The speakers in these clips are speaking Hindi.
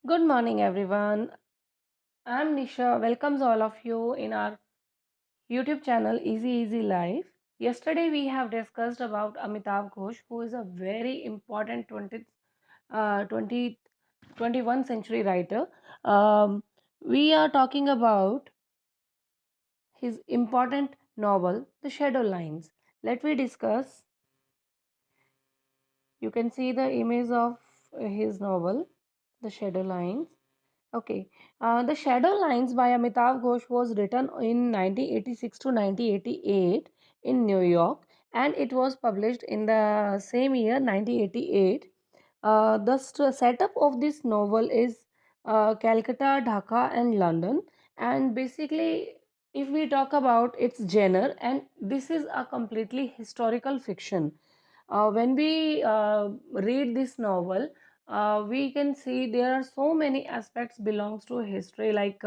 Good morning, everyone. I'm Nisha. Welcomes all of you in our YouTube channel Easy Easy Life. Yesterday, we have discussed about Amitabh Ghosh, who is a very important 20th 21st century writer. Um, we are talking about his important novel, The Shadow Lines. Let me discuss. You can see the image of his novel, The Shadow Lines. Okay. The Shadow Lines by Amitav Ghosh was written in 1986 to 1988 in New York, and it was published in the same year 1988. The setup of this novel is Calcutta, Dhaka, and London. And basically, if we talk about its genre, and this is a completely historical fiction. When we read this novel, we can see there are so many aspects belongs to history, like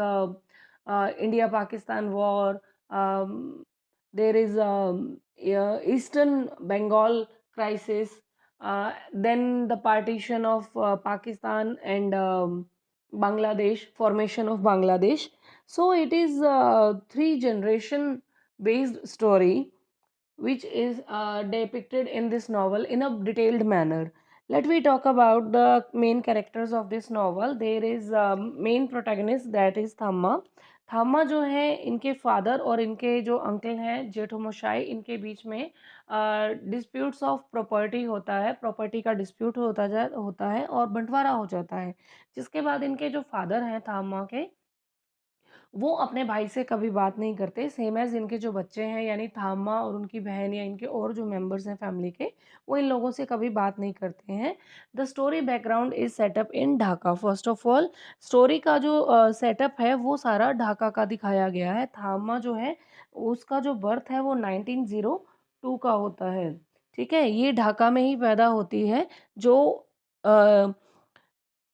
India-Pakistan war. There is Eastern Bengal crisis, then the partition of Pakistan and Bangladesh, formation of Bangladesh. So it is a three generation based story which is depicted in this novel in a detailed manner. Let me talk about the main characters of this novel. There is main protagonist, that is Thamma. थामा जो है, इनके फादर और इनके जो अंकल हैं जेठोमशाई, इनके बीच में डिस्प्यूट्स ऑफ प्रॉपर्टी होता है, प्रॉपर्टी का डिस्प्यूट होता है और बंटवारा हो जाता है, जिसके बाद इनके जो फादर हैं थामा के, वो अपने भाई से कभी बात नहीं करते। सेम एज़ इनके जो बच्चे हैं यानी थामा और उनकी बहन या इनके और जो मेंबर्स हैं फैमिली के, वो इन लोगों से कभी बात नहीं करते हैं। The story background is setup in Dhaka. First of all story का जो सेटअप है वो सारा ढाका का दिखाया गया है। थामा जो है उसका जो बर्थ है वो 1902 का होता है, ठीक है? ये ढाका में ही पैदा होती है, जो अ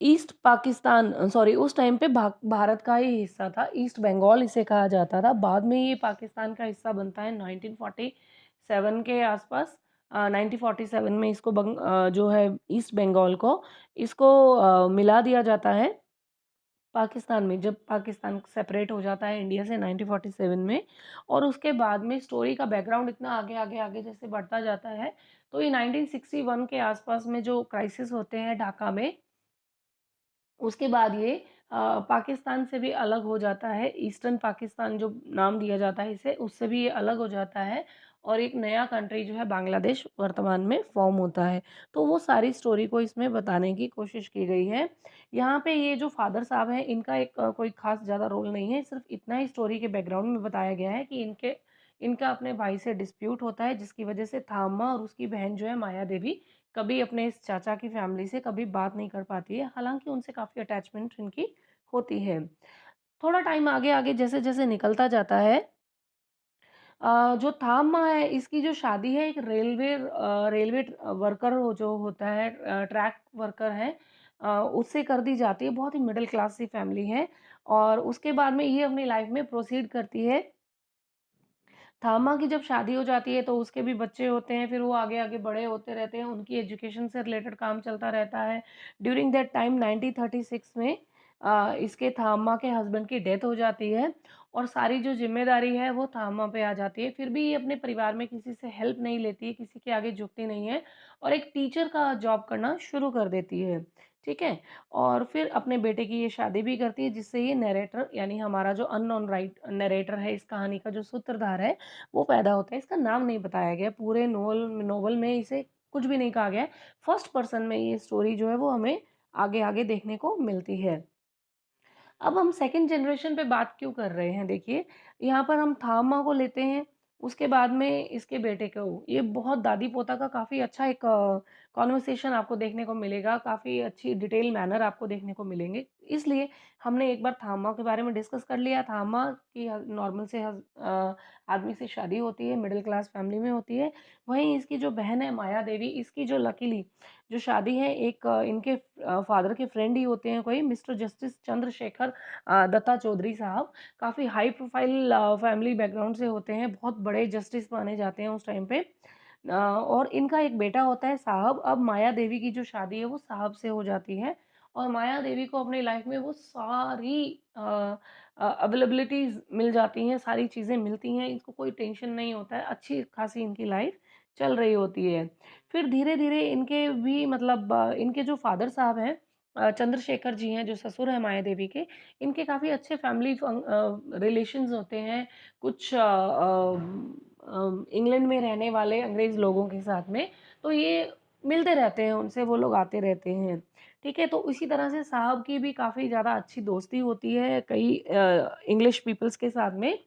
ईस्ट पाकिस्तान, सॉरी, उस टाइम पे भारत का ही हिस्सा था, ईस्ट बंगाल इसे कहा जाता था। बाद में ये पाकिस्तान का हिस्सा बनता है 1947 के आसपास। 1947 में इसको जो है ईस्ट बंगाल को इसको मिला दिया जाता है पाकिस्तान में, जब पाकिस्तान सेपरेट हो जाता है इंडिया से 1947 में। और उसके बाद में स्टोरी का बैकग्राउंड इतना आगे आगे आगे जैसे बढ़ता जाता है, तो ये 1961 के आसपास में जो क्राइसिस होते हैं ढाका में, उसके बाद ये पाकिस्तान से भी अलग हो जाता है। ईस्टर्न पाकिस्तान जो नाम दिया जाता है इसे, उससे भी ये अलग हो जाता है और एक नया कंट्री जो है बांग्लादेश वर्तमान में फॉर्म होता है। तो वो सारी स्टोरी को इसमें बताने की कोशिश की गई है। यहाँ पे ये जो फादर साहब हैं, इनका एक कोई ख़ास ज़्यादा रोल नहीं है, सिर्फ़ इतना ही स्टोरी के बैकग्राउंड में बताया गया है कि इनका अपने भाई से डिस्प्यूट होता है, जिसकी वजह से थामा और उसकी बहन जो है माया देवी कभी अपने इस चाचा की फैमिली से कभी बात नहीं कर पाती है, हालाँकि उनसे काफ़ी अटैचमेंट इनकी होती है। थोड़ा टाइम आगे-आगे जैसे-जैसे निकलता जाता है, जो थामा है इसकी जो शादी है एक रेलवे वर्कर हो जो होता है, ट्रैक वर्कर है, उससे कर दी जाती है। बहुत ही मिडल क्लास सी फैमिली है और उसके बाद में ये अपनी लाइफ़ में प्रोसीड करती है। थामा की जब शादी हो जाती है तो उसके भी बच्चे होते हैं, फिर वो आगे-आगे बड़े होते रहते हैं, उनकी एजुकेशन से रिलेटेड काम चलता रहता है। ड्यूरिंग दैट टाइम 1936 में इसके थामा के हस्बैंड की डेथ हो जाती है और सारी जो ज़िम्मेदारी है वो थामा पे आ जाती है। फिर भी ये अपने परिवार में किसी से हेल्प नहीं लेती है, किसी के आगे झुकती नहीं है और एक टीचर का जॉब करना शुरू कर देती है, ठीक है? और फिर अपने बेटे की ये शादी भी करती है, जिससे ये नैरेटर यानी हमारा जो अननोन नैरेटर है, इस कहानी का जो सूत्रधार है, वो पैदा होता है। इसका नाम नहीं बताया गया, पूरे नोवेल नोवेल में इसे कुछ भी नहीं कहा गया है। फर्स्ट पर्सन में ये स्टोरी जो है वो हमें आगे-आगे देखने को मिलती है। अब हम सेकंड जनरेशन पे बात क्यों कर रहे हैं, देखिए, यहाँ पर हम थामा को लेते हैं, उसके बाद में इसके बेटे को। ये बहुत दादी-पोता का काफ़ी अच्छा एक कन्वर्सेशन आपको देखने को मिलेगा, काफ़ी अच्छी डिटेल मैनर आपको देखने को मिलेंगे। इसलिए हमने एक बार थामा के बारे में डिस्कस कर लिया। थामा की नॉर्मल से आदमी से शादी होती है, मिडल क्लास फैमिली में होती है। वहीं इसकी जो बहन है माया देवी, इसकी जो लकीली जो शादी है एक इनके फादर के फ्रेंड ही होते हैं, कोई मिस्टर जस्टिस चंद्रशेखर दत्ता चौधरी साहब, काफ़ी हाई प्रोफाइल फैमिली बैकग्राउंड से होते हैं, बहुत बड़े जस्टिस माने जाते हैं उस टाइम पे। और इनका एक बेटा होता है साहब। अब माया देवी की जो शादी है वो साहब से हो जाती है और माया देवी को अपनी लाइफ में वो सारी अवेलेबिलिटीज़ मिल जाती हैं, सारी चीज़ें मिलती हैं, इनको कोई टेंशन नहीं होता है, अच्छी खासी इनकी लाइफ चल रही होती है। फिर धीरे-धीरे इनके भी मतलब इनके जो फादर साहब हैं चंद्रशेखर जी हैं, जो ससुर हैं माया देवी के, इनके काफ़ी अच्छे फैमिली रिलेशंस होते हैं, कुछ इंग्लैंड में रहने वाले अंग्रेज़ लोगों के साथ में, तो ये मिलते रहते हैं उनसे, वो लोग आते रहते हैं। ठीक है, तो इसी तरह से साहब की भी काफ़ी ज़्यादा अच्छी दोस्ती होती है कई इंग्लिश पीपल्स के साथ में,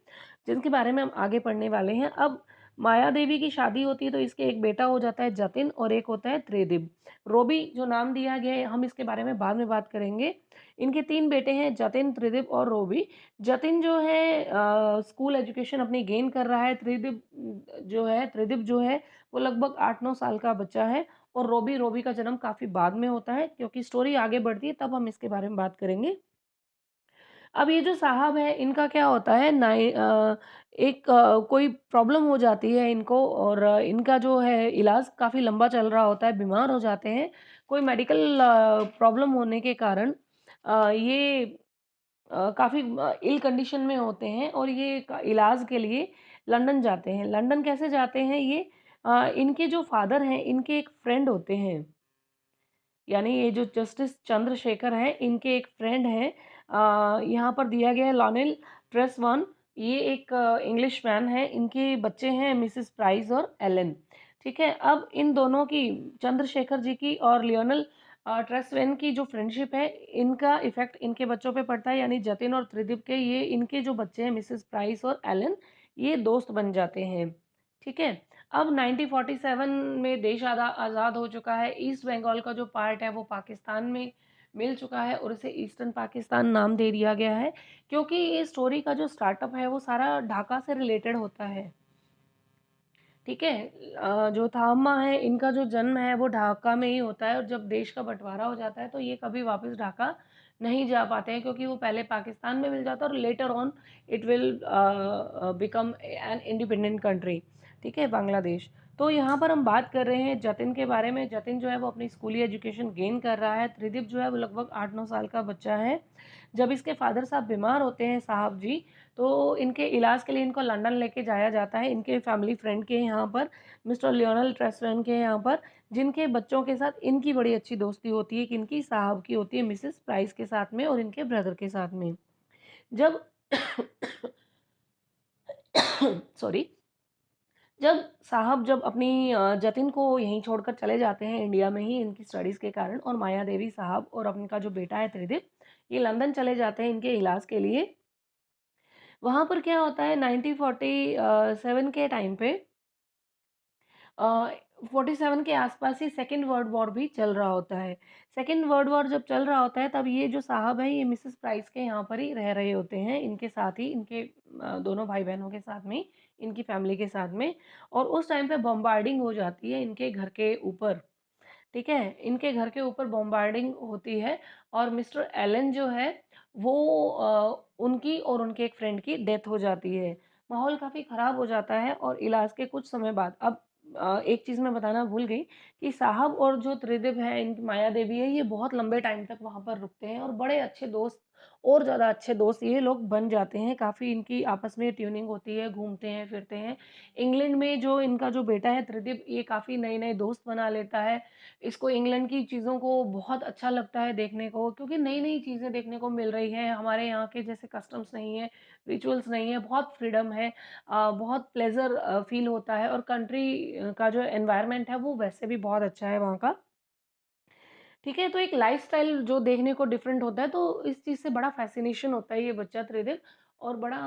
जिनके बारे में हम आगे पढ़ने वाले हैं। अब माया देवी की शादी होती है तो इसके एक बेटा हो जाता है जतिन और एक होता है त्रिदिब। रोबी जो नाम दिया गया है हम इसके बारे में बाद में बात करेंगे। इनके 3 बेटे हैं जतिन, त्रिदिब और रोबी। जतिन जो है स्कूल एजुकेशन अपनी गेन कर रहा है, त्रिदिब जो है वो लगभग 8-9 साल का बच्चा है और रोबी का जन्म काफ़ी बाद में होता है क्योंकि स्टोरी आगे बढ़ती है तब हम इसके बारे में बात करेंगे। अब ये जो साहब है इनका क्या होता है कोई प्रॉब्लम हो जाती है इनको और इनका जो है इलाज काफ़ी लंबा चल रहा होता है, बीमार हो जाते हैं। कोई मेडिकल प्रॉब्लम होने के कारण ये काफ़ी इल कंडीशन में होते हैं और ये इलाज के लिए लंदन जाते हैं। लंदन कैसे जाते हैं ये इनके जो फादर हैं इनके एक फ्रेंड होते हैं। यानी ये जो जस्टिस चंद्रशेखर हैं, इनके एक फ्रेंड हैं यहाँ पर दिया गया है लॉनेल ट्रेसवान। ये एक इंग्लिश मैन है, इनके बच्चे हैं मिसेस प्राइस और एलन। ठीक है, अब इन दोनों की चंद्रशेखर जी की और लियोनल ट्रेसवैन की जो फ्रेंडशिप है, इनका इफ़ेक्ट इनके बच्चों पे पड़ता है यानी जतिन और त्रिदीप के ये इनके जो बच्चे हैं मिसेस प्राइस और एलन, ये दोस्त बन जाते हैं। ठीक है, अब 1947 में देश आज़ाद हो चुका है। ईस्ट बंगाल का जो पार्ट है वो पाकिस्तान में मिल चुका है और इसे ईस्टर्न पाकिस्तान नाम दे दिया गया है क्योंकि ये स्टोरी का जो स्टार्टअप है वो सारा ढाका से रिलेटेड होता है। ठीक है, जो थामा है इनका जो जन्म है वो ढाका में ही होता है और जब देश का बंटवारा हो जाता है तो ये कभी वापस ढाका नहीं जा पाते हैं क्योंकि वो पहले पाकिस्तान में मिल जाता है और later on it will become an independent country. ठीक है, बांग्लादेश। तो यहाँ पर हम बात कर रहे हैं जतिन के बारे में। जतिन जो है वो अपनी स्कूली एजुकेशन गेन कर रहा है। त्रिदीप जो है वो लगभग 8-9 साल का बच्चा है। जब इसके फादर साहब बीमार होते हैं साहब जी, तो इनके इलाज के लिए इनको लंदन लेके जाया जाता है इनके फैमिली फ्रेंड के यहाँ पर, मिस्टर लियोनल ट्रेसवैन के यहाँ पर, जिनके बच्चों के साथ इनकी बड़ी अच्छी दोस्ती होती है कि इनकी साहब की होती है मिसेस प्राइस के साथ में और इनके ब्रदर के साथ में। जब सॉरी, जब अपनी जतिन को यहीं छोड़कर चले जाते हैं इंडिया में ही इनकी स्टडीज़ के कारण और माया देवी साहब और उनका जो बेटा है त्रिदीप, ये लंदन चले जाते हैं इनके इलाज के लिए। वहाँ पर क्या होता है 1947 के टाइम पे 47 के आसपास ही सेकेंड वर्ल्ड वॉर भी चल रहा होता है। सेकेंड वर्ल्ड वॉर जब चल रहा होता है तब ये जो साहब हैं ये मिसेस प्राइस के यहाँ पर ही रह रहे होते हैं, इनके साथ ही इनके दोनों भाई-बहनों के साथ में, इनकी फैमिली के साथ में और उस टाइम पे बॉम्बार्डिंग हो जाती है इनके घर के ऊपर। ठीक है? इनके घर के ऊपर बॉम्बार्डिंग होती है और मिस्टर एलन जो है वो उनकी और उनके एक फ्रेंड की डेथ हो जाती है। माहौल काफ़ी ख़राब हो जाता है और इलाज के कुछ समय बाद अब एक चीज़ मैं बताना भूल गई कि साहब और जो त्रिदिप है, इनकी माया देवी है, ये बहुत लंबे टाइम तक वहाँ पर रुकते हैं और बड़े अच्छे दोस्त और ज़्यादा अच्छे दोस्त ये लोग बन जाते हैं। काफ़ी इनकी आपस में ट्यूनिंग होती है, घूमते हैं, फिरते हैं। इंग्लैंड में जो इनका जो बेटा है त्रिदिप, ये काफ़ी नए-नए दोस्त बना लेता है। इसको इंग्लैंड की चीज़ों को बहुत अच्छा लगता है देखने को क्योंकि नई-नई चीज़ें देखने को मिल रही हैं। हमारे यहाँ के जैसे कस्टम्स नहीं है, रिचुअल्स नहीं है, बहुत फ्रीडम है। बहुत प्लेज़र फ़ील होता है और कंट्री का जो एनवायरनमेंट है वो वैसे भी बहुत अच्छा है वहाँ का। ठीक है, तो एक लाइफ़स्टाइल जो देखने को डिफरेंट होता है, तो इस चीज़ से बड़ा फ़ैसिनेशन होता है ये बच्चा त्रिदिप और बड़ा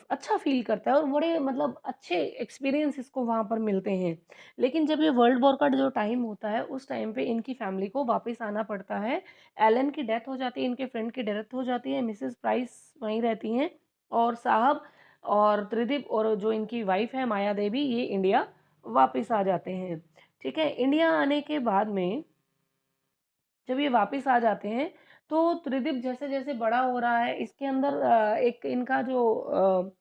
अच्छा फ़ील करता है और बड़े मतलब अच्छे एक्सपीरियंस इसको वहाँ पर मिलते हैं। लेकिन जब ये वर्ल्ड वॉर का जो टाइम होता है, उस टाइम पे इनकी फ़ैमिली को वापस आना पड़ता है। एलन की डेथ हो जाती है, इनके फ्रेंड की डेथ हो जाती है, मिसेस प्राइस वहीं रहती हैं और साहब और त्रिदिप और जो इनकी वाइफ़ है माया देवी, ये इंडिया वापस आ जाते हैं। ठीक है, इंडिया आने के बाद में जब ये वापस आ जाते हैं, तो त्रिदीप जैसे-जैसे बड़ा हो रहा है, इसके अंदर एक इनका जो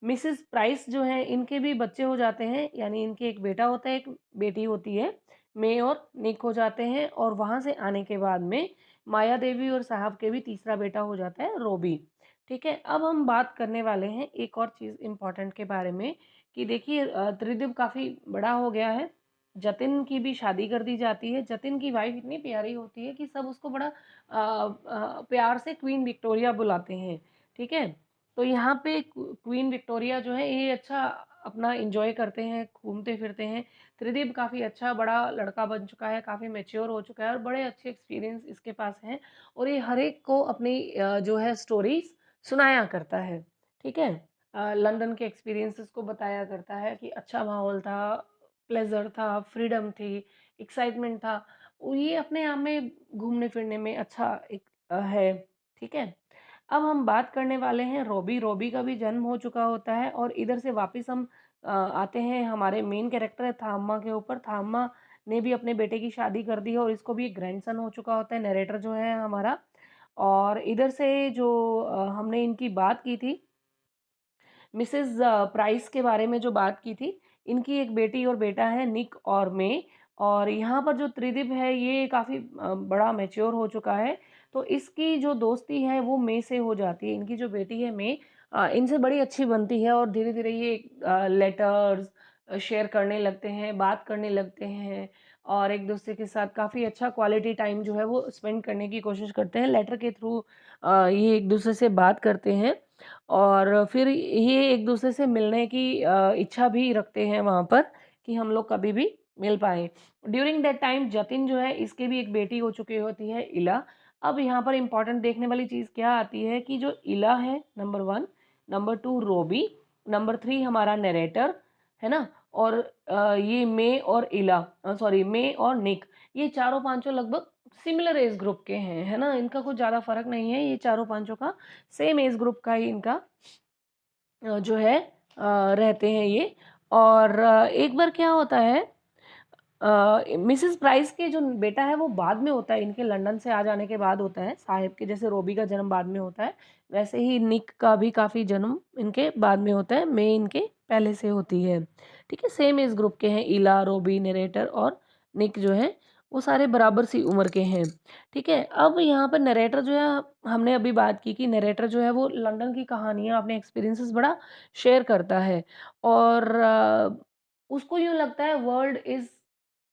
मिसेस प्राइस जो हैं, इनके भी बच्चे हो जाते हैं, यानी इनके एक बेटा होता है, एक बेटी होती है। मे और निक हो जाते हैं और वहाँ से आने के बाद में माया देवी और साहब के भी तीसरा बेटा हो जाता है रोबी। ठीक है, अब हम बात करने वाले हैं एक और चीज़ इम्पोर्टेंट के बारे में कि देखिए त्रिदिप काफ़ी बड़ा हो गया है। जतिन की भी शादी कर दी जाती है। जतिन की वाइफ इतनी प्यारी होती है कि सब उसको बड़ा प्यार से क्वीन विक्टोरिया बुलाते हैं। ठीक है, तो यहाँ पे क्वीन विक्टोरिया जो है ये अच्छा अपना एंजॉय करते हैं, घूमते फिरते हैं। त्रिदीप काफ़ी अच्छा बड़ा लड़का बन चुका है, काफ़ी मैच्योर हो चुका है और बड़े अच्छे एक्सपीरियंस इसके पास हैं और ये हर एक को अपनी जो है स्टोरीज सुनाया करता है। ठीक है, लंदन के एक्सपीरियंसेस को बताया करता है कि अच्छा माहौल था, प्लेजर था, फ्रीडम थी, एक्साइटमेंट था। ये अपने आप में घूमने फिरने में अच्छा एक है। ठीक है, अब हम बात करने वाले हैं रॉबी। रॉबी का भी जन्म हो चुका होता है और इधर से वापस हम आते हैं हमारे मेन कैरेक्टर है थाम्मा के ऊपर। थाम्मा ने भी अपने बेटे की शादी कर दी है और इसको भी एक ग्रैंडसन हो चुका होता है, नरेटर जो है हमारा। और इधर से जो हमने इनकी बात की थी, मिसेस प्राइस के बारे में जो बात की थी, इनकी एक बेटी और बेटा है, निक और मे। और यहाँ पर जो त्रिदीप है ये काफ़ी बड़ा मैच्योर हो चुका है, तो इसकी जो दोस्ती है वो मे से हो जाती है। इनकी जो बेटी है मे, इनसे बड़ी अच्छी बनती है और धीरे धीरे ये लेटर्स शेयर करने लगते हैं, बात करने लगते हैं और एक दूसरे के साथ काफ़ी अच्छा क्वालिटी टाइम जो है वो स्पेंड करने की कोशिश करते हैं। लेटर के थ्रू ये एक दूसरे से बात करते हैं और फिर ये एक दूसरे से मिलने की इच्छा भी रखते हैं वहाँ पर कि हम लोग कभी भी मिल पाएँ। ड्यूरिंग दैट टाइम जतिन जो है इसकी भी एक बेटी हो चुकी होती है, इला। अब यहाँ पर इम्पोर्टेंट देखने वाली चीज़ क्या आती है कि जो इला है नंबर 1, नंबर 2 रोबी, नंबर 3 हमारा नरेटर, है ना? और ये मे और सॉरी मे और निक, ये चारों पाँचों लगभग सिमिलर एज ग्रुप के हैं, है ना? इनका कुछ ज़्यादा फ़र्क नहीं है, ये चारों पाँचों का सेम एज ग्रुप का ही इनका जो है रहते हैं ये। और एक बार क्या होता है, मिसेस प्राइस के जो बेटा है वो बाद में होता है, इनके लंदन से आ जाने के बाद होता है। साहिब के जैसे रोबी का जन्म बाद में होता है, वैसे ही निक का भी काफ़ी जन्म इनके बाद में होता है, मे इनके पहले से होती है। ठीक है, सेम एज ग्रुप के हैं, इला, रोबी, नरेटर और निक जो है वो सारे बराबर सी उम्र के हैं। ठीक है, अब यहाँ पर नरेटर जो है, हमने अभी बात की कि नरेटर जो है वो लंदन की कहानियाँ, अपने एक्सपीरियंसेस बड़ा शेयर करता है और उसको यूँ लगता है वर्ल्ड इज़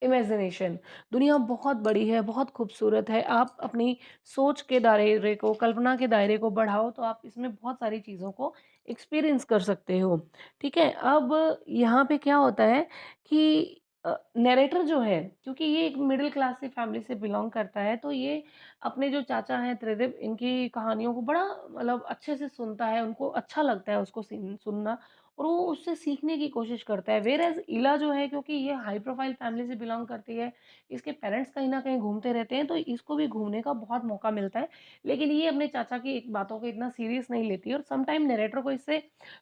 इमेजिनेशन, दुनिया बहुत बड़ी है, बहुत खूबसूरत है। आप अपनी सोच के दायरे को, कल्पना के दायरे को बढ़ाओ तो आप इसमें बहुत सारी चीज़ों को एक्सपीरियंस कर सकते हो। ठीक है, अब यहाँ पे क्या होता है कि नैरेटर जो है, क्योंकि ये एक मिडिल क्लास की फैमिली से बिलॉन्ग करता है, तो ये अपने जो चाचा हैं त्रिदिप, इनकी कहानियों को बड़ा मतलब अच्छे से सुनता है, उनको अच्छा लगता है उसको सुनना और वो उससे सीखने की कोशिश करता है। व्हेयरएज़ इला जो है, क्योंकि ये हाई प्रोफाइल फैमिली से बिलॉन्ग करती है, इसके पेरेंट्स कहीं न कहीं घूमते रहते हैं, तो इसको भी घूमने का बहुत मौका मिलता है। लेकिन ये अपने चाचा की एक बातों को इतना सीरियस नहीं लेती है और सम टाइम नैरेटर को इससे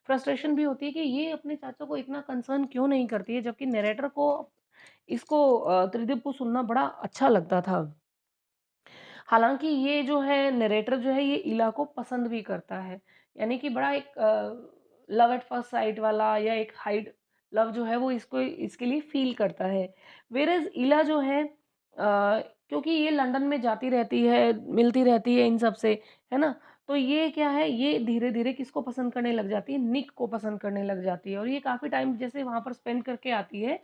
फ्रस्ट्रेशन भी होती है कि ये अपने चाचा को इतना कंसर्न क्यों नहीं करती है, जबकि नैरेटर को इसको त्रिदीप को सुनना बड़ा अच्छा लगता था। हालाँकि ये जो है नैरेटर जो है ये इला को पसंद भी करता है। यानी कि बड़ा एक लव एट फर्स्ट साइट वाला या एक हाइड लव जो है वो इसको इसके लिए फ़ील करता है। व्हेयरएज़ इला जो है क्योंकि ये लंदन में जाती रहती है, मिलती रहती है इन सब से, है ना? तो ये क्या है, ये धीरे-धीरे किसको पसंद करने लग जाती है, निक को पसंद करने लग जाती है और ये काफ़ी टाइम जैसे वहाँ पर स्पेंड करके आती है,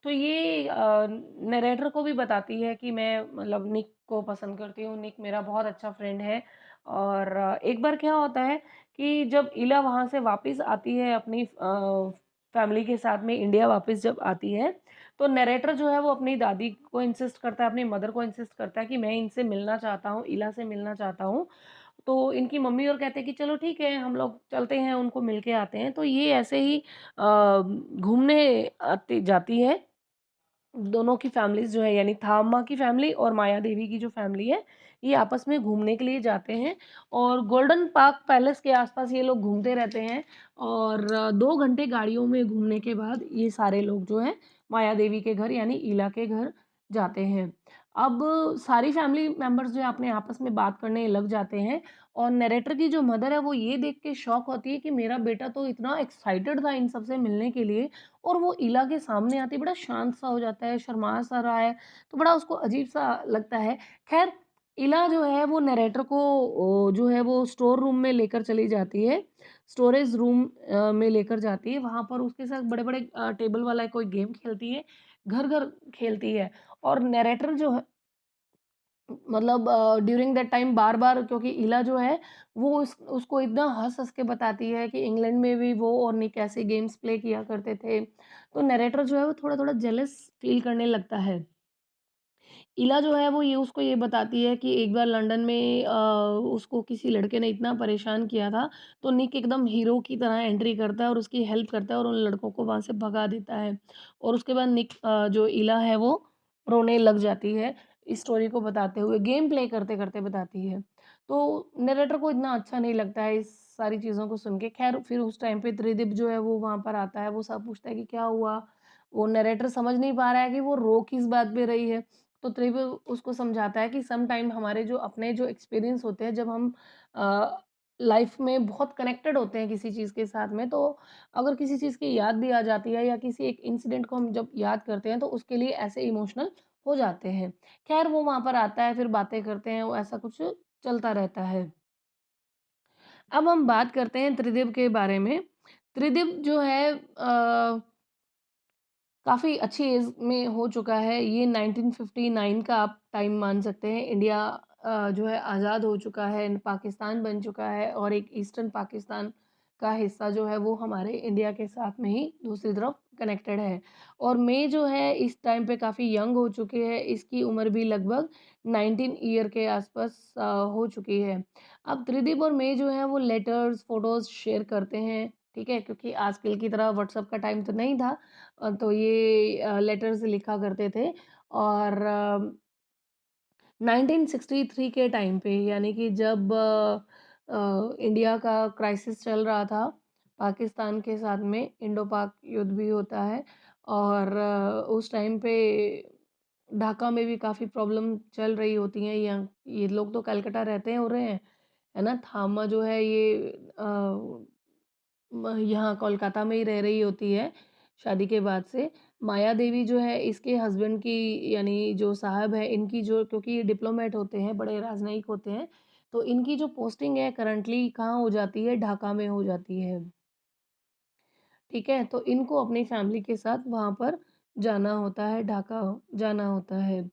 तो ये नैरेटर को भी बताती है कि मैं मतलब निक को पसंद करती हूँ, निक मेरा बहुत अच्छा फ्रेंड है। और एक बार क्या होता है कि जब इला वहाँ से वापस आती है अपनी फैमिली के साथ में इंडिया वापस जब आती है, तो नैरेटर जो है वो अपनी दादी को इंसिस्ट करता है, अपनी मदर को इंसिस्ट करता है कि मैं इनसे मिलना चाहता हूँ, इला से मिलना चाहता हूँ। तो इनकी मम्मी और कहते हैं कि चलो ठीक है, हम लोग चलते हैं, उनको मिल के आते हैं। तो ये ऐसे ही घूमने आती जाती है। दोनों की फैमिलीज़ जो है, यानी थामा की फैमिली और माया देवी की जो फैमिली है, ये आपस में घूमने के लिए जाते हैं और गोल्डन पार्क पैलेस के आसपास ये लोग घूमते रहते हैं और 2 घंटे गाड़ियों में घूमने के बाद ये सारे लोग जो हैं माया देवी के घर यानी ईला के घर जाते हैं। अब सारी फैमिली मेंबर्स जो है अपने आपस में बात करने लग जाते हैं और नैरेटर की जो मदर है वो ये देख के शॉक होती है कि मेरा बेटा तो इतना एक्साइटेड था इन सबसे मिलने के लिए और वो इला के सामने आते ही बड़ा शांत सा हो जाता है, शर्मा सा रहा है, तो बड़ा उसको अजीब सा लगता है। खैर इला जो है वो नैरेटर को जो है वो स्टोर रूम में लेकर चली जाती है, स्टोरेज रूम में लेकर जाती है, वहाँ पर उसके साथ बड़े-बड़े टेबल वाला कोई गेम खेलती है, घर-घर खेलती है और नैरेटर जो है मतलब ड्यूरिंग दैट टाइम बार-बार क्योंकि इला जो है वो उसको इतना हँस-हँस के बताती है कि इंग्लैंड में भी वो और निक ऐसे गेम्स प्ले किया करते थे। तो नैरेटर जो है वो थोड़ा-थोड़ा जेलस फ़ील करने लगता है। इला जो है वो ये उसको ये बताती है कि एक बार लंदन में उसको किसी लड़के ने इतना परेशान किया था, तो निक एकदम हीरो की तरह एंट्री करता है और उसकी हेल्प करता है और उन लड़कों को वहाँ से भगा देता है। और उसके बाद निक जो इला है वो रोने लग जाती है, इस स्टोरी को बताते हुए, गेम प्ले करते-करते बताती है। तो नैरेटर को इतना अच्छा नहीं लगता है इस सारी चीज़ों को सुन के। ख़ैर फिर उस टाइम पे त्रिदिप जो है वो वहाँ पर आता है, वो सब पूछता है कि क्या हुआ? वो नैरेटर समझ नहीं पा रहा है कि वो रो किस बात पे रही है। तो त्रिभुव उसको समझाता है कि सम टाइम हमारे जो अपने जो एक्सपीरियंस होते हैं जब हम लाइफ में बहुत कनेक्टेड होते हैं किसी चीज़ के साथ में, तो अगर किसी चीज़ की याद भी आ जाती है या किसी एक इंसिडेंट को हम जब याद करते हैं तो उसके लिए ऐसे इमोशनल हो जाते हैं। खैर वो वहाँ पर आता है, फिर बातें करते हैं, वो ऐसा कुछ चलता रहता है। अब हम बात करते हैं त्रिदिप के बारे में। त्रिदिप जो है काफ़ी अच्छी एज में हो चुका है, ये 1959 का आप टाइम मान सकते हैं। इंडिया जो है आज़ाद हो चुका है, पाकिस्तान बन चुका है और एक ईस्टर्न पाकिस्तान का हिस्सा जो है वो हमारे इंडिया के साथ में ही दूसरी तरफ कनेक्टेड है। और मे जो है इस टाइम पे काफ़ी यंग हो चुकी है, इसकी उम्र भी लगभग 19 ईयर के आसपास हो चुकी है। अब त्रिदीप और मे जो है वो लेटर्स, फ़ोटोज़ शेयर करते हैं, ठीक है? क्योंकि आजकल की तरह व्हाट्सएप का टाइम तो नहीं था। तो ये लेटर्स लिखा करते थे और 1963 के टाइम पे यानी कि जब इंडिया का क्राइसिस चल रहा था पाकिस्तान के साथ में इंडो-पाक युद्ध भी होता है और उस टाइम पे ढाका में भी काफ़ी प्रॉब्लम चल रही होती हैं यहाँ ये लोग तो कलकत्ता रहते हैं हो रहे हैं, है ना? थामा जो है ये यहाँ कोलकाता में ही रह रही होती है, शादी के बाद से। माया देवी जो है इसके हस्बैंड की यानी जो साहब है इनकी जो क्योंकि ये डिप्लोमेट होते हैं, बड़े राजनयिक होते हैं, तो इनकी जो पोस्टिंग है करंटली कहाँ हो जाती है, ढाका में हो जाती है। ठीक है? तो इनको अपनी फैमिली के साथ वहाँ पर जाना होता है, ढाका जाना होता है।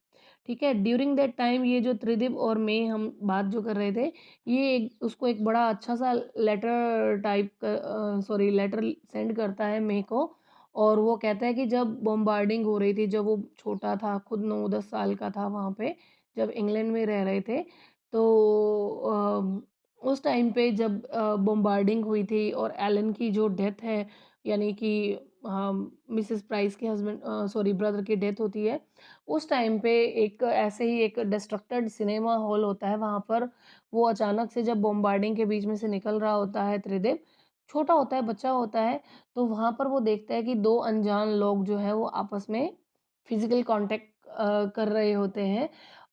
ठीक है? ड्यूरिंग दैट टाइम ये जो त्रिदिप और मैं हम बात जो कर रहे थे, ये एक उसको एक बड़ा अच्छा-सा letter type sorry letter send करता है मेरे को और वो कहता है कि जब बॉम्बार्डिंग हो रही थी, जब वो छोटा था, खुद 9-10 साल का था वहाँ पे, जब इंग्लैंड में रह रहे थे, तो उस टाइम पे जब बॉम्बार्डिंग हुई थी और एलन की जो डेथ है यानी कि मिसेस प्राइस के हस्बैंड सॉरी ब्रदर की डेथ होती है। उस टाइम पे एक ऐसे ही एक डिस्ट्रक्टेड सिनेमा हॉल होता है, वहाँ पर वो अचानक से जब बॉम्बार्डिंग के बीच में से निकल रहा होता है त्रिदेव, छोटा होता है, बच्चा होता है, तो वहाँ पर वो देखता है कि 2 अनजान लोग जो हैं वो आपस में फिज़िकल कॉन्टैक्ट कर रहे होते हैं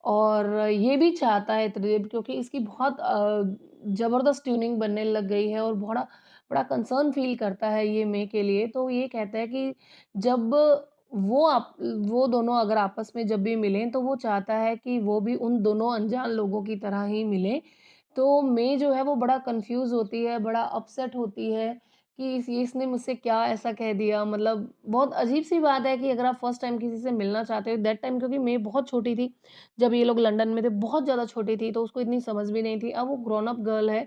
और ये भी चाहता है त्रिदेव क्योंकि इसकी बहुत ज़बरदस्त ट्यूनिंग बनने लग गई है और बड़ा बड़ा कंसर्न फ़ील करता है ये मई के लिए, तो ये कहता है कि जब वो दोनों अगर आपस में जब भी मिलें, तो वो चाहता है कि वो भी उन दोनों अनजान लोगों की तरह ही मिलें। तो मई जो है वो बड़ा कन्फ्यूज़ होती है, बड़ा अपसेट होती है कि इसने मुझसे क्या ऐसा कह दिया मतलब बहुत अजीब-सी बात है कि अगर आप फर्स्ट टाइम किसी से मिलना चाहते हो दैट टाइम क्योंकि मई बहुत छोटी थी, जब ये लोग लंदन में थे, बहुत ज़्यादा छोटी थी, तो उसको इतनी समझ भी नहीं थी। अब वो ग्रोन अप गर्ल है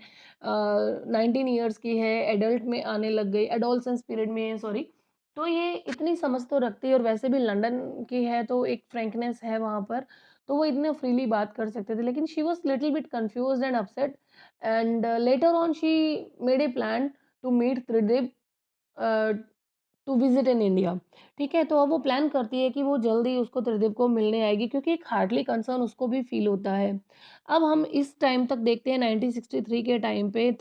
19 इयर्स की है, एडल्ट में आने लग गई, एडोलसेंस पीरियड में है सॉरी। तो ये इतनी समझ तो रखती है और वैसे भी लंदन की है तो एक फ्रैंकनेस है वहाँ पर, तो वो इतने फ्रीली बात कर सकते थे। लेकिन she was little bit confused and upset and later on she made a plan to meet Tridev uh, to visit in India. ठीक है? तो अब वो प्लान करती है कि वो जल्द ही उसको त्रिदेव को मिलने आएगी क्योंकि एक हार्टली कंसर्न उसको भी फ़ील होता है। अब हम इस टाइम तक देखते हैं 1963 के टाइम पे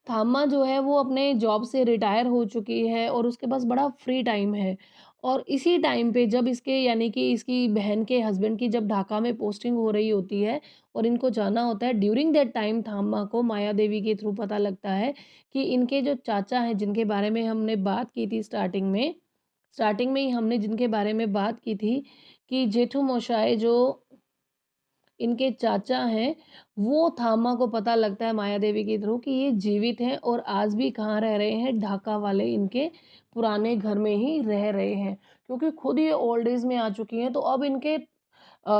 थामा जो है वो अपने जॉब से रिटायर हो चुकी है और उसके पास बड़ा फ्री टाइम है। और इसी टाइम पे जब इसके यानी कि इसकी बहन के हस्बैंड की जब ढाका में पोस्टिंग हो रही होती है और इनको जाना होता है ड्यूरिंग दैट टाइम थामा को माया देवी के थ्रू पता लगता है कि इनके जो चाचा हैं जिनके बारे में हमने बात की थी स्टार्टिंग में ही हमने जिनके बारे में बात की थी कि जेठू मोशाय जो इनके चाचा हैं, वो थामा को पता लगता है माया देवी के थ्रू कि ये जीवित हैं और आज भी कहाँ रह रहे हैं, ढाका वाले इनके पुराने घर में ही रह रहे हैं। क्योंकि खुद ये ओल्ड एज में आ चुकी हैं, तो अब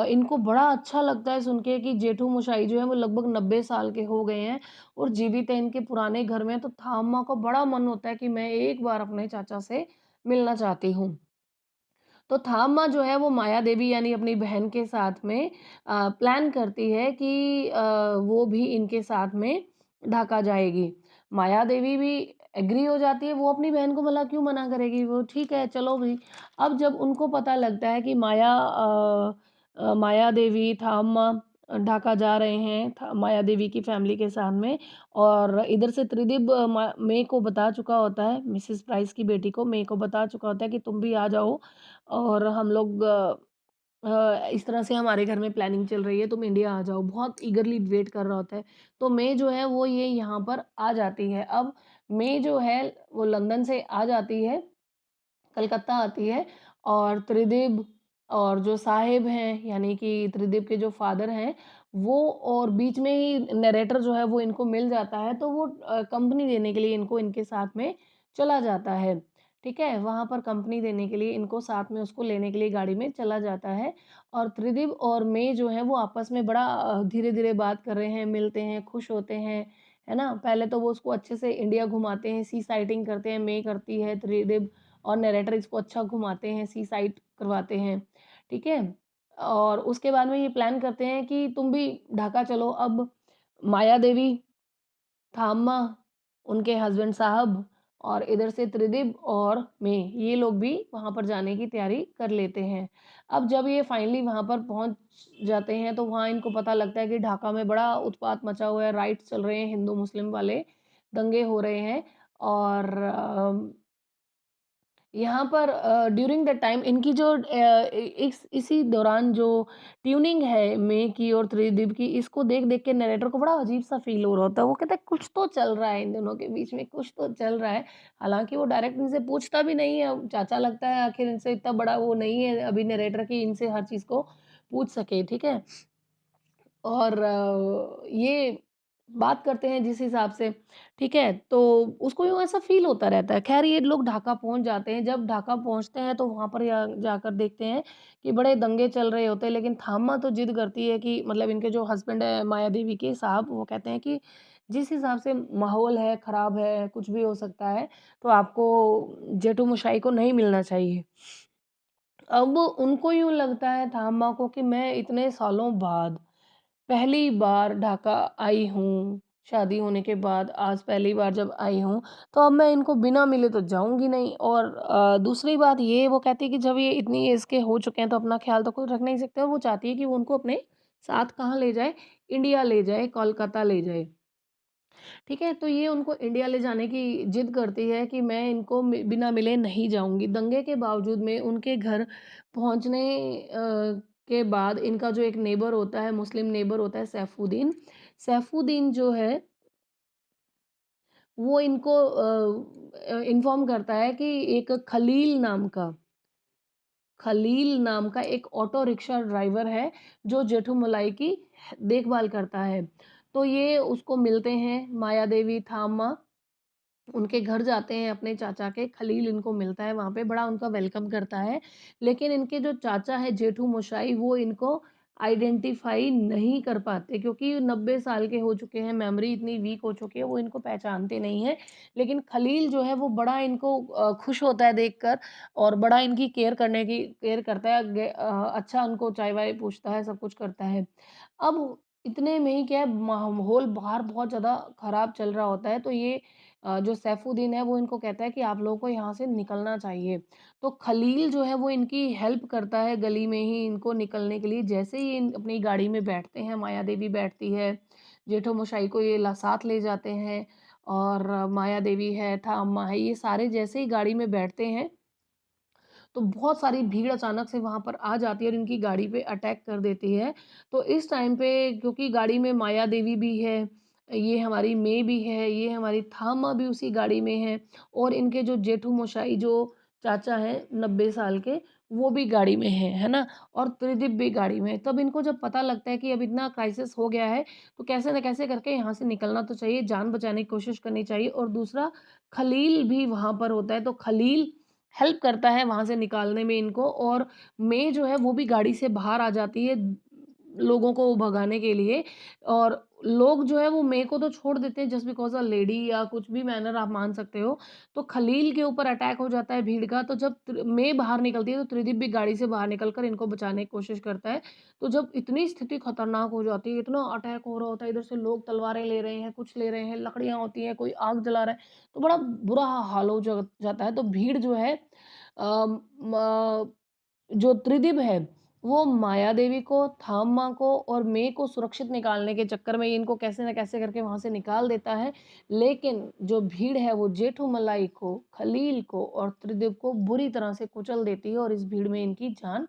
इनको बड़ा अच्छा लगता है सुन के कि जेठू मशाई जो है वो लगभग 90 साल के हो गए हैं और जीवित है इनके पुराने घर में। तो थामा को बड़ा मन होता है कि मैं एक बार अपने चाचा से मिलना चाहती हूँ। तो थामा जो है वो माया देवी यानी अपनी बहन के साथ में प्लान करती है कि वो भी इनके साथ में ढाका जाएगी। माया देवी भी एग्री हो जाती है, वो अपनी बहन को भला क्यों मना करेगी, वो ठीक है चलो भई। अब जब उनको पता लगता है कि माया देवी, थामा ढाका जा रहे हैं, माया देवी की फैमिली के साथ में, और इधर से त्रिदिब मे को बता चुका होता है, मिसेस प्राइस की बेटी को मे को बता चुका होता है कि तुम भी आ जाओ और हम लोग इस तरह से हमारे घर में प्लानिंग चल रही है, तुम इंडिया आ जाओ। बहुत ईगरली वेट कर रहा होता है। तो मई जो है वो ये यहाँ पर आ जाती है। अब मई जो है वो लंदन से आ जाती है, कलकत्ता आती है, और त्रिदिब और जो साहिब हैं यानी कि त्रिदिब के जो फादर हैं वो, और बीच में ही नरेटर जो है वो इनको मिल जाता है, तो वो कंपनी देने के लिए इनको इनके साथ में चला जाता है। ठीक है? वहाँ पर कंपनी देने के लिए इनको साथ में उसको लेने के लिए गाड़ी में चला जाता है, और त्रिदिब और मई जो है वो आपस में बड़ा धीरे-धीरे बात कर रहे हैं, मिलते हैं, खुश होते हैं, है ना? पहले तो वो उसको अच्छे से इंडिया घुमाते हैं, सी साइटिंग करते हैं, मई करती है, त्रिदिब और नैरेटर इसको अच्छा घुमाते हैं, सी साइट करवाते हैं, ठीक है? और उसके बाद में ये प्लान करते हैं कि तुम भी ढाका चलो। अब माया देवी, थामा, उनके हस्बैंड साहब और इधर से त्रिदिब और मैं, ये लोग भी वहाँ पर जाने की तैयारी कर लेते हैं। अब जब ये फाइनली वहाँ पर पहुँच जाते हैं, तो वहाँ इनको पता लगता है कि ढाका में बड़ा उत्पात मचा हुआ है, राइट्स चल रहे हैं हिंदू-मुस्लिम वाले, दंगे हो रहे हैं, और यहाँ पर ड्यूरिंग द टाइम इनकी जो इसी दौरान जो ट्यूनिंग है मे की और त्रिदीप की, इसको देख-देख के नरेटर को बड़ा अजीब-सा फ़ील हो रहा होता है। वो कहता है कुछ तो चल रहा है इन दोनों के बीच में, कुछ तो चल रहा है। हालाँकि वो डायरेक्ट इनसे पूछता भी नहीं है, चाचा लगता है आखिर इनसे इतना बड़ा वो नहीं है अभी नरेटर कि इनसे हर चीज़ को पूछ सके, ठीक है? और ये बात करते हैं जिस हिसाब से, ठीक है? तो उसको यूँ ऐसा फ़ील होता रहता है। ख़ैर ये लोग ढाका पहुँच जाते हैं, जब ढाका पहुँचते हैं तो वहाँ पर या जाकर देखते हैं कि बड़े दंगे चल रहे होते हैं, लेकिन थामा तो ज़िद करती है कि मतलब इनके जो हस्बैंड है माया देवी के साहब, वो कहते हैं कि जिस हिसाब से माहौल है, ख़राब है, कुछ भी हो सकता है, तो आपको जेठू-मशाई को नहीं मिलना चाहिए। अब उनको यूँ लगता है थामा को कि मैं इतने सालों बाद पहली बार ढाका आई हूँ, शादी होने के बाद आज पहली बार जब आई हूँ, तो अब मैं इनको बिना मिले तो जाऊँगी नहीं, और दूसरी बात ये वो कहती है कि जब ये इतनी एज के हो चुके हैं तो अपना ख़्याल तो खुद रख नहीं सकते, और वो चाहती है कि वो उनको अपने साथ कहाँ ले जाए, इंडिया ले जाए, कोलकाता ले जाए। ठीक है? तो ये उनको इंडिया ले जाने की ज़िद करती है कि मैं इनको बिना मिले नहीं जाऊँगी। दंगे के बावजूद में उनके घर पहुँचने के बाद इनका जो एक नेबर होता है, मुस्लिम नेबर होता है सैफुद्दीन, सैफुद्दीन जो है वो इनको इन्फॉर्म करता है कि एक खलील नाम का एक ऑटो रिक्शा ड्राइवर है जो जेठुमलाई की देखभाल करता है। तो ये उसको मिलते हैं, माया देवी, थामा उनके घर जाते हैं अपने चाचा के, खलील इनको मिलता है वहाँ पे, बड़ा उनका वेलकम करता है। लेकिन इनके जो चाचा हैं जेठू मोशाई, वो इनको आइडेंटिफ़ाई नहीं कर पाते क्योंकि 90 साल के हो चुके हैं, मेमोरी इतनी वीक हो चुकी है, वो इनको पहचानते नहीं हैं। लेकिन खलील जो है वो बड़ा इनको खुश होता है देखकर, और बड़ा इनकी केयर करता है, अच्छा उनको चाय-वाय पूछता है, सब कुछ करता है। अब इतने में ही क्या है, माहौल बाहर बहुत ज़्यादा ख़राब चल रहा होता है, तो ये जो सैफुद्दीन है वो इनको कहता है कि आप लोगों को यहाँ से निकलना चाहिए। तो खलील जो है वो इनकी हेल्प करता है गली में ही इनको निकलने के लिए। जैसे ही इन अपनी गाड़ी में बैठते हैं, माया देवी बैठती है, जेठो-मशाई को ये साथ ले जाते हैं, और माया देवी है, अम्मा है, ये सारे जैसे ही गाड़ी में बैठते हैं, तो बहुत सारी भीड़ अचानक से वहाँ पर आ जाती है और इनकी गाड़ी पे अटैक कर देती है। तो इस टाइम पे क्योंकि गाड़ी में माया देवी भी है, ये हमारी मई भी है, ये हमारी थामा भी उसी गाड़ी में है, और इनके जो जेठू मशाई जो चाचा हैं 90 साल के, वो भी गाड़ी में है ना? और त्रिदीप भी गाड़ी में है। तब इनको जब पता लगता है कि अब इतना क्राइसिस हो गया है, तो कैसे न कैसे करके यहाँ से निकलना तो चाहिए, जान बचाने की कोशिश करनी चाहिए। और दूसरा, खलील भी वहाँ पर होता है, तो खलील हेल्प करता है वहाँ से निकालने में इनको। और मैं जो है वो भी गाड़ी से बाहर आ जाती है लोगों को भगाने के लिए। और लोग जो है वो मैं को तो छोड़ देते हैं जस्ट बिकॉज़ अ लेडी, या कुछ भी मैनर आप मान सकते हो। तो खलील के ऊपर अटैक हो जाता है भीड़ का। तो जब मैं बाहर निकलती है तो त्रिदीप भी गाड़ी से बाहर निकल कर इनको बचाने की कोशिश करता है। तो जब इतनी स्थिति खतरनाक हो जाती है, इतना अटैक हो रहा होता है, इधर से लोग तलवारें ले रहे हैं, कुछ ले रहे हैं, लकड़ियाँ होती हैं, कोई आग जला रहा है, तो बड़ा बुरा हाल हो जाता है। तो भीड़ जो है जो त्रिदिब है, वो माया देवी को, थामा को और मैं को सुरक्षित निकालने के चक्कर में इनको कैसे न कैसे करके वहाँ से निकाल देता है। लेकिन जो भीड़ है वो जेठुमलाई को, खलील को और त्रिदिब को बुरी तरह से कुचल देती है और इस भीड़ में इनकी जान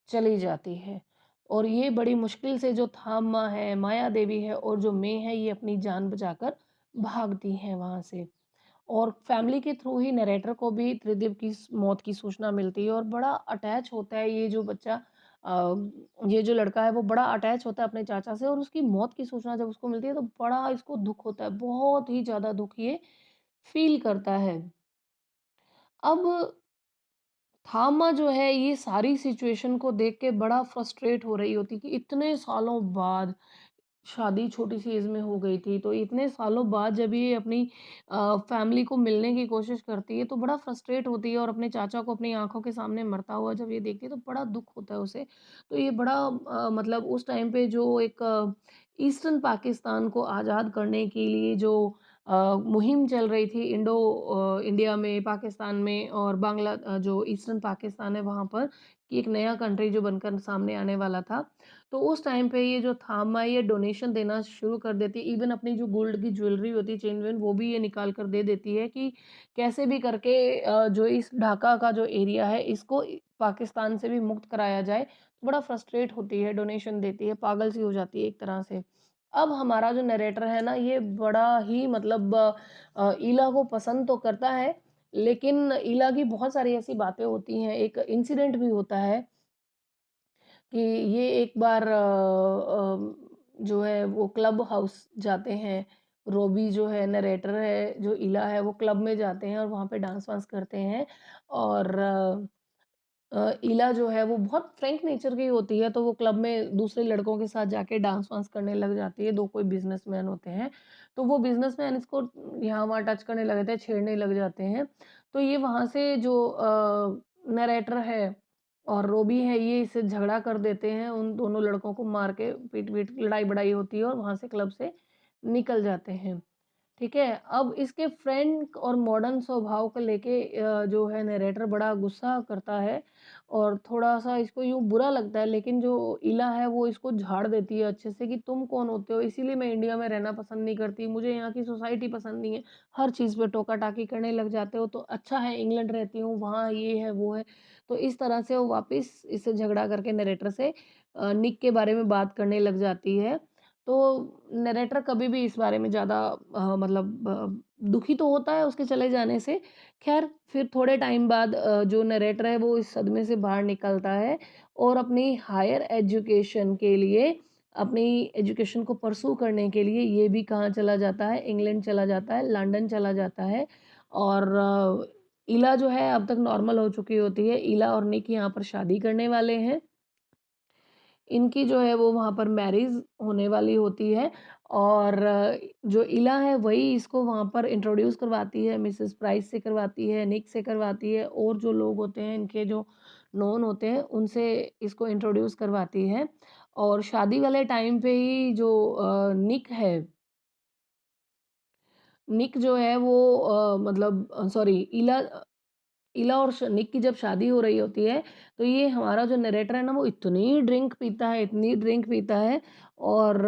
चली जाती है। और ये बड़ी मुश्किल से जो थामा है, माया देवी है और जो मैं है, ये अपनी जान बचाकर भागती हैं वहाँ से। और फैमिली के थ्रू ही नरेटर को भी त्रिदेव की मौत की सूचना मिलती है और बड़ा अटैच होता है ये जो बच्चा, अ, ये जो लड़का है वो बड़ा अटैच होता है अपने चाचा से। और उसकी मौत की सूचना जब उसको मिलती है तो बड़ा इसको दुख होता है, बहुत ही ज़्यादा दुख ये फील करता है। अब थामा जो है ये सारी सिचुएशन को देख के बड़ा फ्रस्ट्रेट हो रही होती कि इतने सालों बाद शादी छोटी-सी एज में हो गई थी, तो इतने सालों बाद जब ये अपनी फैमिली को मिलने की कोशिश करती है, तो बड़ा फ्रस्ट्रेट होती है। और अपने चाचा को अपनी आँखों के सामने मरता हुआ जब ये देखती है, तो बड़ा दुःख होता है उसे। तो ये बड़ा मतलब उस टाइम पे जो एक ईस्टर्न पाकिस्तान को आज़ाद करने के लिए जो मुहिम चल रही थी इंडिया में, पाकिस्तान में और जो ईस्टर्न पाकिस्तान है वहाँ पर, कि एक नया कंट्री जो बनकर सामने आने वाला था। तो उस टाइम पे ये जो थामा है, ये डोनेशन देना शुरू कर देती है। इवन अपनी जो गोल्ड की ज्वेलरी होती है, चेन-वेन, वो भी ये निकाल कर दे देती है कि कैसे भी करके जो इस ढाका का जो एरिया है, इसको पाकिस्तान से भी मुक्त कराया जाए। तो बड़ा फ्रस्ट्रेट होती है, डोनेशन देती है, पागल सी हो जाती है एक तरह से। अब हमारा जो नरेटर है ना, ये बड़ा ही मतलब इला को पसंद तो करता है, लेकिन इला की बहुत सारी ऐसी बातें होती हैं। एक इंसिडेंट भी होता है कि ये एक बार जो है वो क्लब हाउस जाते हैं। रोबी जो है नरेटर है, जो इला है, वो क्लब में जाते हैं और वहाँ पे डांस वांस करते हैं। और इला जो है वो बहुत फ्रैंक नेचर की होती है, तो वो क्लब में दूसरे लड़कों के साथ जाके डांस वांस करने लग जाती है। 2 कोई बिज़नेसमैन होते हैं, तो वो बिज़नेसमैन इसको यहाँ-वहाँ टच करने लग जाते हैं, छेड़ने लग जाते हैं। तो ये वहाँ से जो नरेटर है और रोबी है, ये इससे झगड़ा कर देते हैं, उन दोनों लड़कों को मार के पीट-पीट लड़ाई-बढ़ाई होती है और वहाँ से क्लब से निकल जाते हैं। ठीक है? अब इसके फ्रैंक और मॉडर्न स्वभाव को लेके जो है नरेटर बड़ा गुस्सा करता है और थोड़ा-सा इसको यूँ बुरा लगता है, लेकिन जो इला है वो इसको झाड़ देती है अच्छे से कि तुम कौन होते हो? इसीलिए मैं इंडिया में रहना पसंद नहीं करती, मुझे यहाँ की सोसाइटी पसंद नहीं है। हर चीज़ पे टोका-टाकी करने लग जाते हो, तो अच्छा है इंग्लैंड रहती हूँ, वहाँ ये है, वो है। तो इस तरह से वो वापस इससे झगड़ा करके नरेटर से निक के बारे में बात करने लग जाती है। तो नरेटर कभी भी इस बारे में ज़्यादा मतलब दुखी तो होता है उसके चले जाने से। ख़ैर फिर थोड़े टाइम बाद जो नरेटर है वो इस सदमे से बाहर निकलता है और अपनी हायर एजुकेशन के लिए, अपनी एजुकेशन को परस्यू करने के लिए ये भी कहाँ चला जाता है, इंग्लैंड चला जाता है, लंदन चला जाता है। और इला जो है अब तक नॉर्मल हो चुकी होती है। इला और निक यहाँ पर शादी करने वाले हैं। इनकी जो है वो वहाँ पर मैरिज होने वाली होती है। और जो इला है वही इसको वहाँ पर इंट्रोड्यूस करवाती है, मिसेस प्राइस से करवाती है, निक से करवाती है और जो लोग होते हैं इनके जो नोन होते हैं उनसे इसको इंट्रोड्यूस करवाती है। और शादी वाले टाइम पे ही जो निक है, निक जो है वो मतलब सॉरी, इला और निक की जब शादी हो रही होती है, तो ये हमारा जो नरेटर है ना वो इतनी ड्रिंक पीता है, इतनी ड्रिंक पीता है। और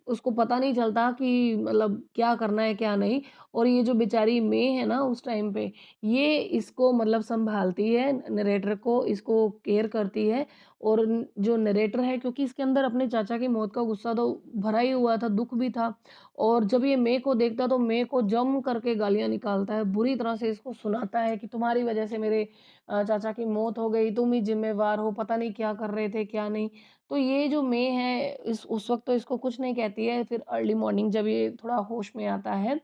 उसको पता नहीं चलता कि मतलब क्या करना है क्या नहीं। और ये जो बेचारी मे है ना उस टाइम पे, ये इसको मतलब संभालती है नरेटर को, इसको केयर करती है। और जो नरेटर है, क्योंकि इसके अंदर अपने चाचा की मौत का गुस्सा तो भरा ही हुआ था, दुख भी था। और जब ये मे को देखता तो मे को जम करके गालियां निकालता है, बुरी तरह से इसको सुनाता है कि तुम्हारी वजह से मेरे चाचा की मौत हो गई, तुम ही जिम्मेवार हो, पता नहीं क्या कर रहे थे क्या नहीं। तो ये जो मे है इस उस वक्त तो इसको कुछ नहीं कहती है। फिर अर्ली मॉर्निंग जब ये थोड़ा होश में आता है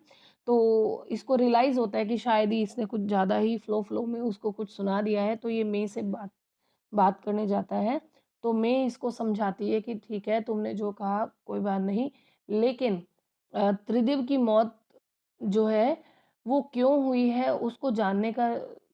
तो इसको रियलाइज होता है कि शायद ही इसने कुछ ज़्यादा ही फ्लो फ्लो में उसको कुछ सुना दिया है। तो ये मे से बात बात करने जाता है। तो मे इसको समझाती है कि ठीक है, तुमने जो कहा कोई बात नहीं, लेकिन त्रिदेव की मौत जो है वो क्यों हुई है उसको जानने का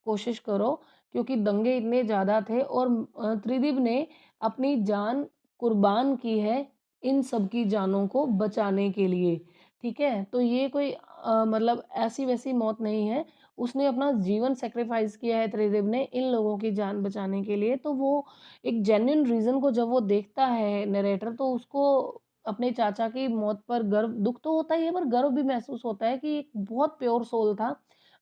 कोशिश करो, क्योंकि दंगे इतने ज़्यादा थे और त्रिदिव ने अपनी जान कुर्बान की है इन सब की जानों को बचाने के लिए। ठीक है, तो ये कोई मतलब ऐसी वैसी मौत नहीं है, उसने अपना जीवन सेक्रीफाइस किया है त्रिदेव ने इन लोगों की जान बचाने के लिए। तो वो एक जेन्युइन रीज़न को जब वो देखता है नरेटर, तो उसको अपने चाचा की मौत पर गर्व, दुख तो होता ही है पर गर्व भी महसूस होता है कि एक बहुत प्योर सोल था,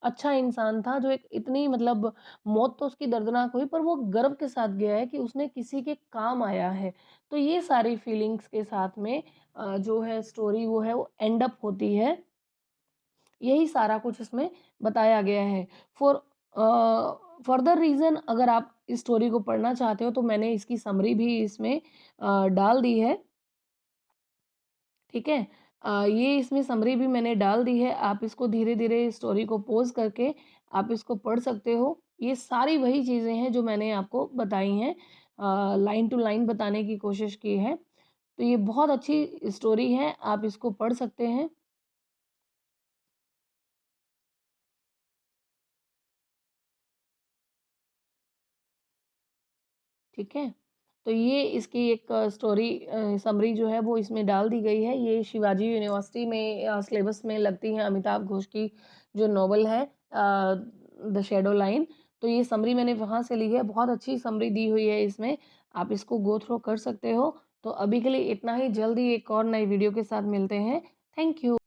अच्छा इंसान था, जो एक इतनी मतलब मौत तो उसकी दर्दनाक हुई पर वो गर्व के साथ गया है कि उसने किसी के काम आया है। तो ये सारी फीलिंग्स के साथ में जो है स्टोरी वो है वो एंड अप होती है। यही सारा कुछ इसमें बताया गया है। फॉर फर्दर रीज़न अगर आप इस स्टोरी को पढ़ना चाहते हो तो मैंने इसकी समरी भी इसमें डाल दी है। ठीक है? ये इसमें समरी भी मैंने डाल दी है, आप इसको धीरे-धीरे स्टोरी को पॉज़ करके आप इसको पढ़ सकते हो। ये सारी वही चीज़ें हैं जो मैंने आपको बताई हैं, लाइन टू लाइन बताने की कोशिश की है। तो ये बहुत अच्छी स्टोरी है, आप इसको पढ़ सकते हैं। ठीक है? तो ये इसकी एक स्टोरी समरी जो है वो इसमें डाल दी गई है। ये शिवाजी यूनिवर्सिटी में सिलेबस में लगती है अमिताभ घोष की जो नॉवल है द शैडो लाइन। तो ये समरी मैंने वहाँ से ली है, बहुत अच्छी समरी दी हुई है इसमें, आप इसको गो थ्रू कर सकते हो। तो अभी के लिए इतना ही, जल्द ही एक और नई वीडियो के साथ मिलते हैं। Thank you.